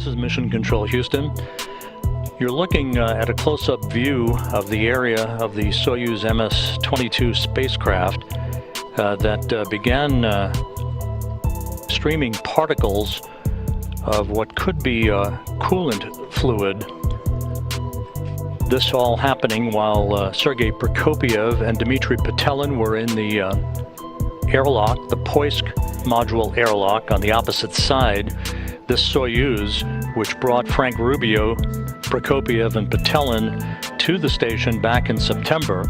This is Mission Control Houston. You're looking at a close-up view of the area of the Soyuz MS-22 spacecraft that began streaming particles of what could be coolant fluid. This all happening while Sergei Prokopyev and Dmitry Petelin were in the airlock, the Poisk module airlock on the opposite side. This Soyuz, which brought Frank Rubio, Prokopyev, and Petelin to the station back in September,